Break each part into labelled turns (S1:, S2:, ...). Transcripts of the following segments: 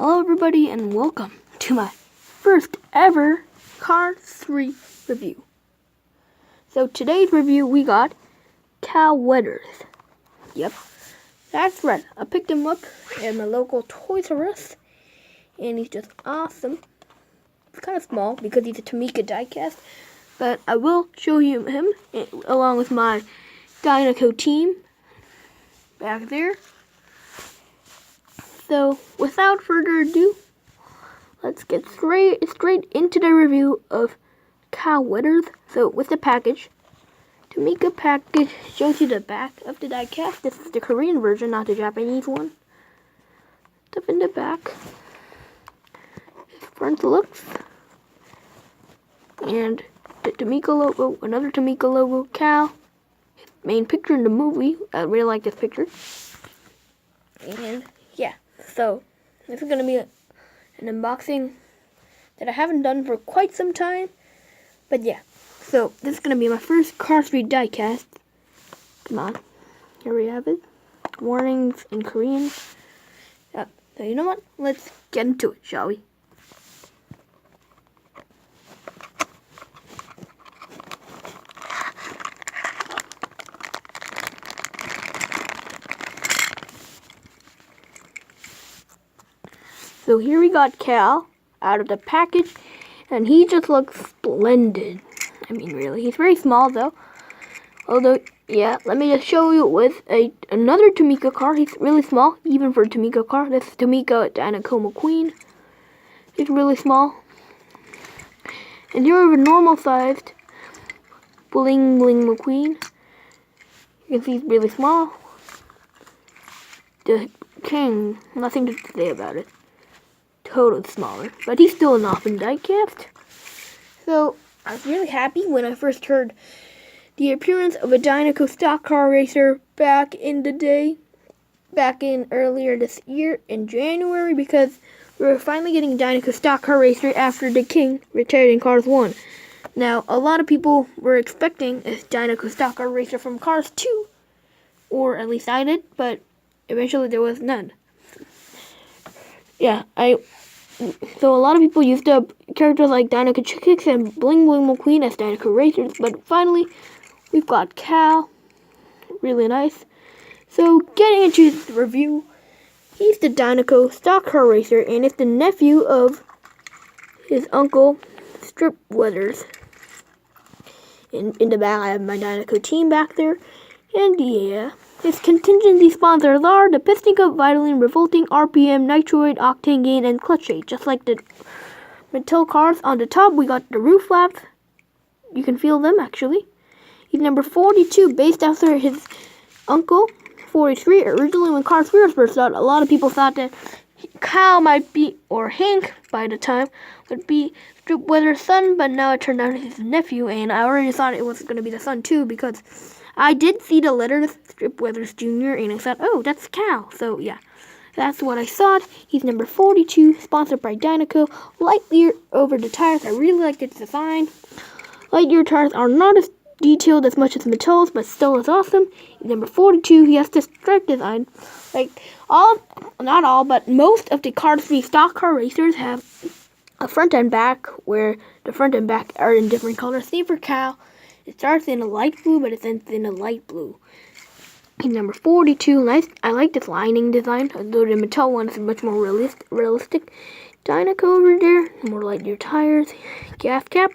S1: Hello everybody and welcome to my first ever Cars 3 review. So today's review we got Cal Weathers. Yep, that's right. I picked him up at my local Toys R Us and he's just awesome. It's kind of small because he's a Tamika diecast, but I will show you him along with my Dynaco team back there. So, without further ado, let's get straight into the review of Cal Weathers. So, with the package, Tamika package shows you the back of the diecast. This is the Korean version, not the Japanese one. Stuff in the back. His front looks. And the Tamika logo, another Tamika logo, Cal. His main picture in the movie. I really like this picture. And, yeah. So, this is going to be an unboxing that I haven't done for quite some time. But yeah, so this is going to be my first Cars 3 diecast. Come on. Here we have it. Warnings in Korean. So you know what? Let's get into it, shall we? So here we got Cal out of the package, and he just looks splendid. I mean, really, he's very small though. Although, yeah, let me just show you with another Tamika car. He's really small, even for a Tamika car. This is Tamika Dynaco McQueen. He's really small. And here we have a normal sized Bling Bling McQueen. You can see he's really small. The King, nothing to say about it. Totally smaller, but he's still an awesome diecast. So I was really happy when I first heard the appearance of a Dynaco stock car racer back in the day, back in earlier this year in January, because we were finally getting a Dynaco stock car racer after the King retired in Cars 1. Now, a lot of people were expecting a Dynaco stock car racer from Cars 2, or at least I did, but eventually there was none. Yeah, so a lot of people used up characters like Dynaco Chicks and Bling Bling McQueen as Dynaco racers, but finally, we've got Cal. Really nice. So, getting into the review, he's the Dynaco stock car racer, and it's the nephew of his uncle, Strip Weathers. In the back, I have my Dynaco team back there, and yeah. His contingency sponsors are the Piston Cup, Vitaline, Revolting, RPM, Nitroid, Octane Gain, and Clutch Shade. Just like the Mattel cars. On the top, we got the roof flaps. You can feel them, actually. He's number 42, based after his uncle, 43. Originally, when Cars 3 was first out, a lot of people thought that Cal might be, or Hank, by the time, would be Strip Weathers' son, but now it turned out his nephew, and I already thought it was going to be the son, too, because I did see the letters Strip Weathers Jr. and I thought, oh, that's Cal. So, yeah, that's what I thought. He's number 42, sponsored by Dynaco. Lightyear over the tires. I really like its design. Lightyear tires are not as detailed as much as Mattel's, but still as awesome. He's number 42. He has the stripe design. Like, not all, but most of the Cars 3 stock car racers have a front and back, where the front and back are in different colors. Same for Cal. It starts in a light blue, but it ends in a light blue. He's number 42. Nice. I like this lining design, although the Mattel one is much more realistic. Dynaco over there, more Lightyear tires. Gas cap.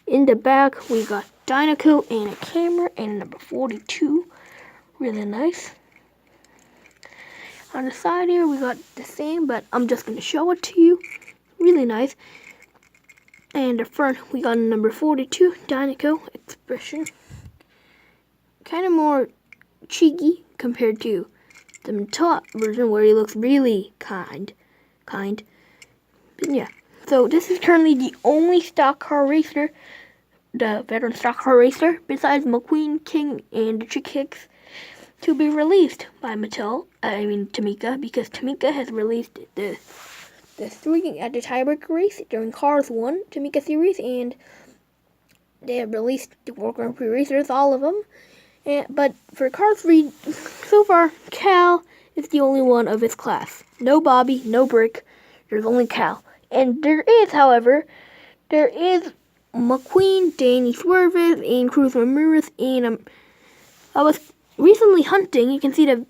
S1: In the back, we got Dynaco and a camera, and number 42. Really nice. On the side here, we got the same, but I'm just going to show it to you. Really nice. And the front, we got number 42, Dynaco expression. Kind of more cheeky compared to the Mattel version, where he looks really kind. But yeah, so this is currently the only stock car racer, the veteran stock car racer, besides McQueen, King, and the Chick Hicks, to be released by Mattel. I mean Tamika, because Tamika has released the 3 at the tiebreaker race during Cars 1 Tamika series, and they have released the World Grand Prix racers, all of them. But for Cars 3, so far, Cal is the only one of his class. No Bobby, no Brick, There's only Cal. And there is, however, there is McQueen, Danny Swervis, and Cruz Ramirez, and I was recently hunting. You can see the,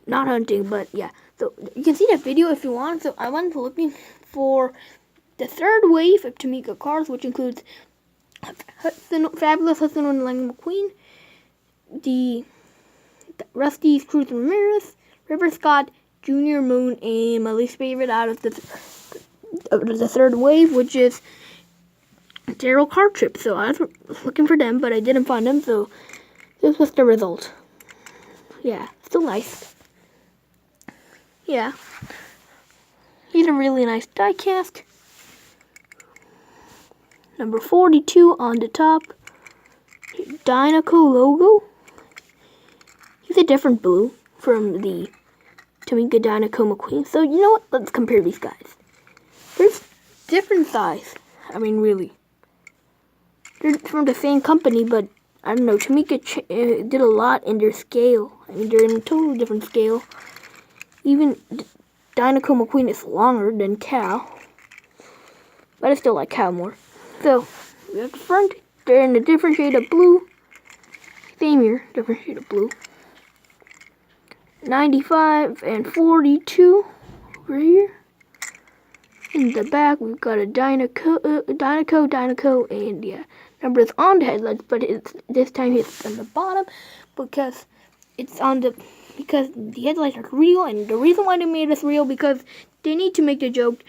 S1: not hunting, but yeah. So you can see that video if you want. So I went looking for the third wave of Disney-Pixar Cars, which includes Fabulous Hudson and Lightning McQueen, the Rusty's Cruz Ramirez, River Scott, Junior Moon, and my least favorite out of the third wave, which is Daryl Car Trip. So I was looking for them, but I didn't find them. So this was the result. Yeah, still nice. Yeah, he's a really nice diecast. Number 42 on the top. Dynaco logo. He's a different blue from the Tamika Dynaco McQueen. So you know what? Let's compare these guys. There's different size. I mean, really. They're from the same company, but I don't know. Tamika did a lot in their scale. I mean, they're in a totally different scale. Even Dynaco McQueen is longer than Cal. But I still like Cal more. So, we have the front. They're in a different shade of blue. Same here, different shade of blue. 95 and 42 over here. In the back, we've got a Dynaco, and yeah, numbers on the headlights, but this time it's on the bottom because because the headlights are real, and the reason why they made this real because they need to make the joke,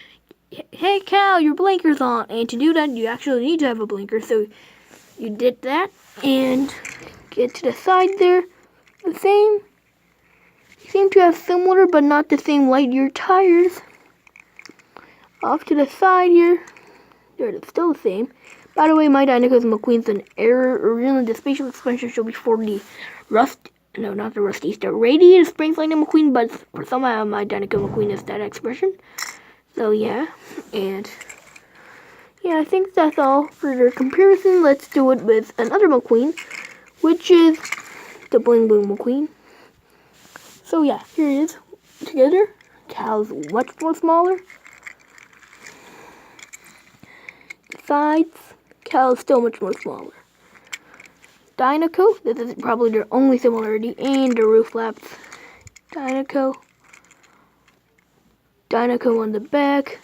S1: hey Cal, your blinker's on, and to do that you actually need to have a blinker. So you did that, and get to the side there, the same. You seem to have similar but not the same light year tires. Off to the side here, they're still the same. By the way, my Dynaco McQueen's an error. Originally, the spatial expansion should be for the the radiated Springs Lightning McQueen, but for somehow my Dynaco McQueen is that expression. So yeah, and yeah, I think that's all for their comparison. Let's do it with another McQueen, which is the Bling Bling McQueen. So yeah, here it is together. Cal's much more smaller. Sides, Cal is still much more smaller. Dynaco, this is probably their only similarity, and the roof flaps. Dynaco on the back.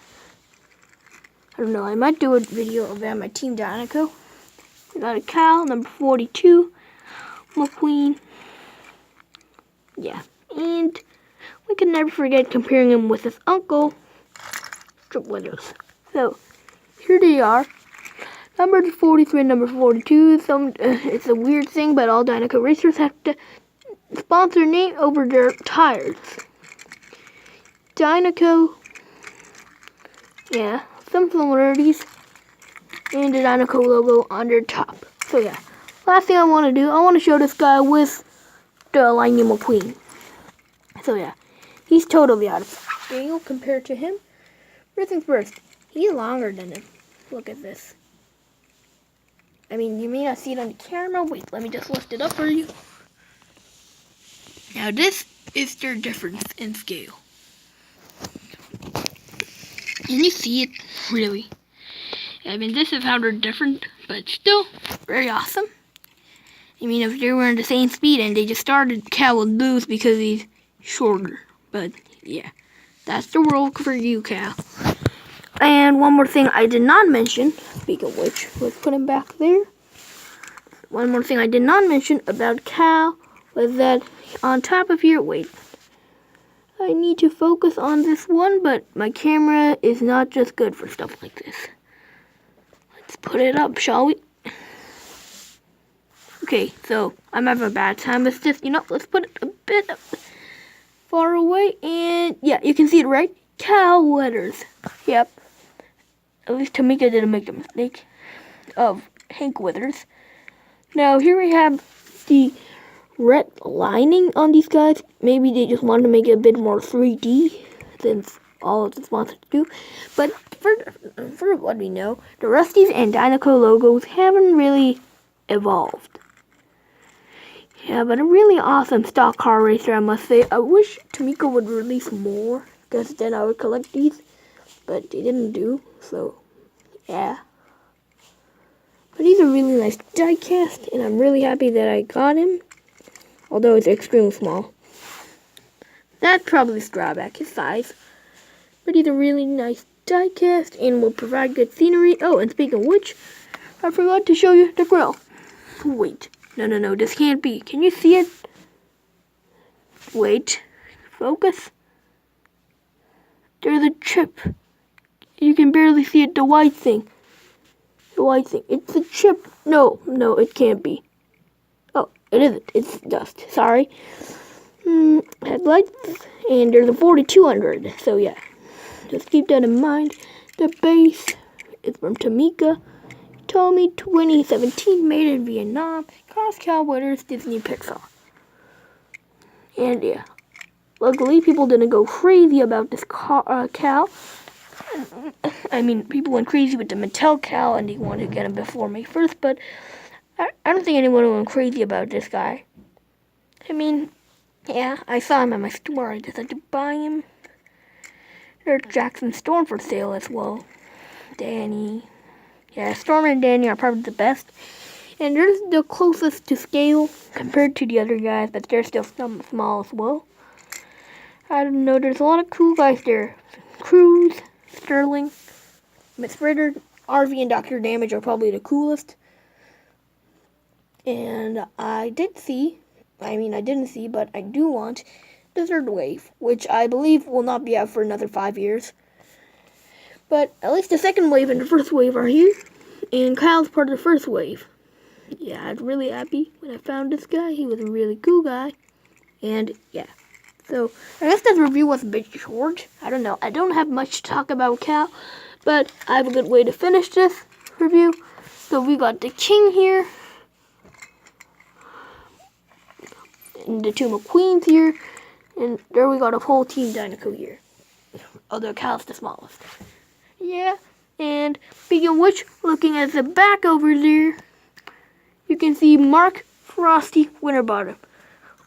S1: I don't know, I might do a video about my team Dynaco. We got a Cal, number 42, McQueen. Yeah, and we can never forget comparing him with his uncle, Strip Withers. So, here they are. Number 43 and number 42. It's a weird thing, but all Dynaco racers have to sponsor name over their tires. Dynaco, yeah, some similarities, and the Dynaco logo on their top. So yeah, last thing I want to do, I want to show this guy with the Lightning McQueen. So yeah, he's totally out of scale compared to him. First things first, he's longer than him. Look at this. I mean, you may not see it on the camera. Wait, let me just lift it up for you. Now this is their difference in scale. Can you see it? Really? I mean, this is how they're different, but still very awesome. I mean, if they were in the same speed and they just started, Cal would lose because he's shorter. But yeah, that's the world for you, Cal. And one more thing I did not mention, speaking of which, let's put him back there. One more thing I did not mention about Cal was that on top of here, wait, I need to focus on this one, but my camera is not just good for stuff like this. Let's put it up, shall we? Okay, so I'm having a bad time. Let's just, let's put it a bit far away, and yeah, you can see it, right? Cal Withers. Yep. At least Tamika didn't make the mistake of Hank Withers. Now, here we have the red lining on these guys. Maybe they just wanted to make it a bit more 3D, since all of this wanted to do. But for what we know, the Rusty's and Dynaco logos haven't really evolved. Yeah, but a really awesome stock car racer, I must say. I wish Tamika would release more, because then I would collect these. but they didn't do, so yeah. But he's a really nice diecast, and I'm really happy that I got him, although it's extremely small. That's probably his drawback, his size. But he's a really nice diecast and will provide good scenery. Oh, and speaking of which, I forgot to show you the grill. Wait. No, this can't be. Can you see it? Wait. Focus. There's a chip. You can barely see it, the white thing. The white thing. It's a chip. No, it can't be. Oh, it isn't. It's dust. Sorry. Headlights. And there's a 4200. So yeah. Just keep that in mind. The base is from Takara Tomy 2017, made in Vietnam. Cars, Cal winners, Disney-Pixar. And yeah, luckily people didn't go crazy about this Cal. I mean, people went crazy with the Mattel Cal and they wanted to get him before May 1st, but I don't think anyone went crazy about this guy. I mean, yeah, I saw him at my store. I decided to buy him. There's Jackson Storm for sale as well. Danny. Yeah, Storm and Danny are probably the best. And they're the closest to scale compared to the other guys, but they're still small as well. I don't know, there's a lot of cool guys there. Cruz, Sterling, Miss Ritter, RV, and Dr. Damage are probably the coolest. And I didn't see, but I do want the third wave, which I believe will not be out for another 5 years. But at least the second wave and the first wave are here, and Kyle's part of the first wave. Yeah, I was really happy when I found this guy. He was a really cool guy, and yeah. So I guess this review was a bit short. I don't know. I don't have much to talk about Cal, but I have a good way to finish this review. So we got the King here, and the two McQueens here. And there we got a whole Team Dinoco here. Although Cal's the smallest. Yeah, and speaking of which, looking at the back over there, you can see Mark Frosty Winterbottom.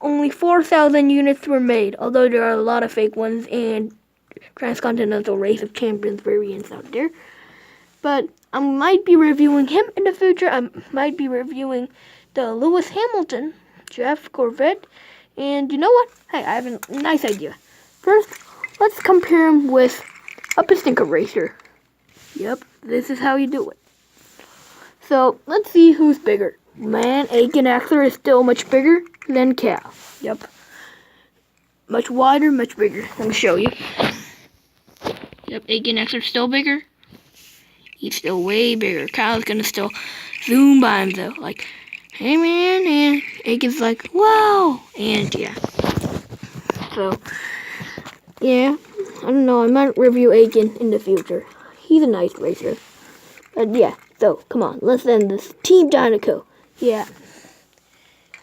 S1: Only 4,000 units were made, although there are a lot of fake ones and Transcontinental Race of Champions variants out there. But I might be reviewing him in the future. I might be reviewing the Lewis Hamilton Jeff Corvette. And you know what? Hey, I have a nice idea. First, let's compare him with a piston car racer. Yep, this is how you do it. So, let's see who's bigger. Man, Aiken Axler is still much bigger than Cal. Yep. Much wider, much bigger. Let me show you. Yep, Aiken Axler's still bigger. He's still way bigger. Cal's gonna still zoom by him though. Like, hey man, and Aiken's like, wow! And yeah. So, yeah. I don't know, I might review Aiken in the future. He's a nice racer. But yeah, so, come on, let's end this. Team Dinoco. Yeah.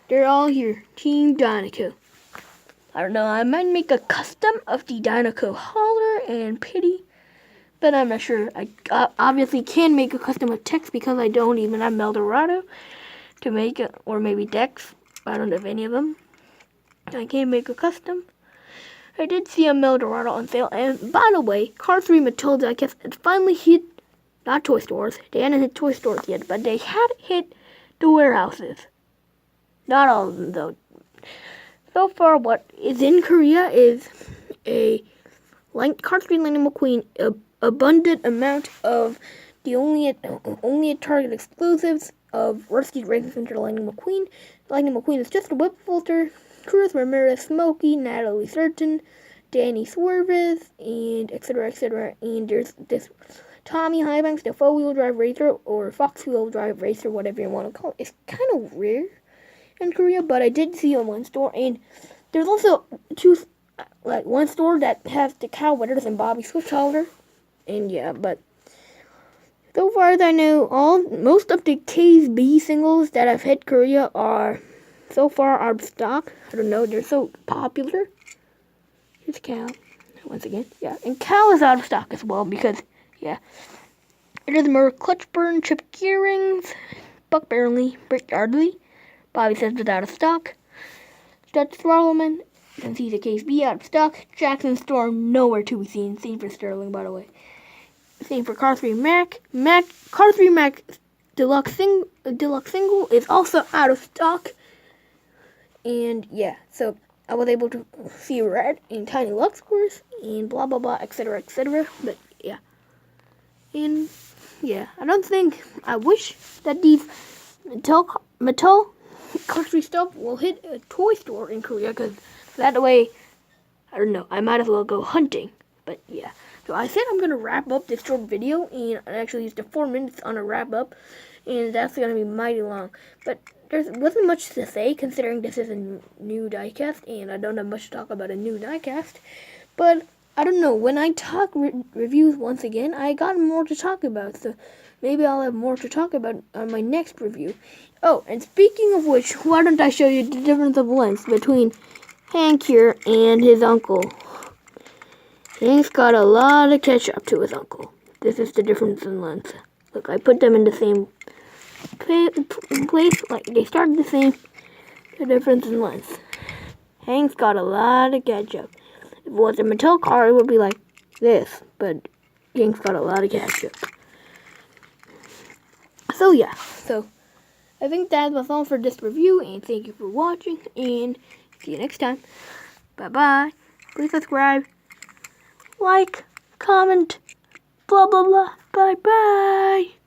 S1: They're all here. Team Dinoco. I don't know, I might make a custom of the Dinoco Hauler and Pity. But I'm not sure. I obviously can make a custom of Tex because I don't even have Eldorado to make it, or maybe Dex. I don't have any of them. I can't make a custom. I did see a Eldorado on sale, and by the way, Car 3 Matilda, I guess it finally hit, not toy stores. They hadn't hit toy stores yet, but they had hit the warehouses. Not all of them though. So far, what is in Korea is a Car 3 Lightning McQueen, abundant amount of the only at Target exclusives of Rusty Racing Center Lightning McQueen. Lightning McQueen is just a whip filter. Cruz Ramirez, Smokey, Natalie Certain, Danny Swerves, and etc. And there's this Tommy Highbanks, the four-wheel drive racer, or fox-wheel drive racer, whatever you want to call it. It's kind of rare in Korea, but I did see on one store, and there's also one store that has the Cow Winners and Bobby Swiftholder. And yeah, but so far as I know, most of the KSB singles that have hit Korea are so far out of stock. I don't know, they're so popular. Here's Cal once again. Yeah, and Cal is out of stock as well because yeah, it is more clutch burn, chip gearings, Buck Barely, Brick Yardley. Bobby says it's out of stock. Dutch Throttleman, you can see the KSB out of stock. Jackson Storm nowhere to be seen. Same for Sterling, by the way. Same for Car 3 Mac. Car 3 Mac deluxe single is also out of stock. And yeah, so I was able to see red in tiny Lux scores and blah blah blah, etc. etc. But yeah, and yeah, I wish that these Mattel Car 3 stuff will hit a toy store in Korea, because that way, I don't know, I might as well go hunting. But yeah, so I said I'm gonna wrap up this short video, and I actually used 4 minutes on a wrap up, and that's gonna be mighty long. But there wasn't much to say, considering this is a new diecast, and I don't have much to talk about a new diecast. But I don't know, when I talk reviews once again, I got more to talk about, so maybe I'll have more to talk about on my next review. Oh, and speaking of which, why don't I show you the difference of length between Hank here and his uncle. Hank's got a lot of catch up to his uncle. This is the difference in length. Look, I put them in the same place, like they started the same. The difference in length. Hank's got a lot of catch up. If it was a Mattel car, it would be like this, but Hank's got a lot of catch up. So yeah, so I think that was all for this review, and thank you for watching, and see you next time. Bye bye. Please subscribe, like, comment, blah blah blah. Bye bye.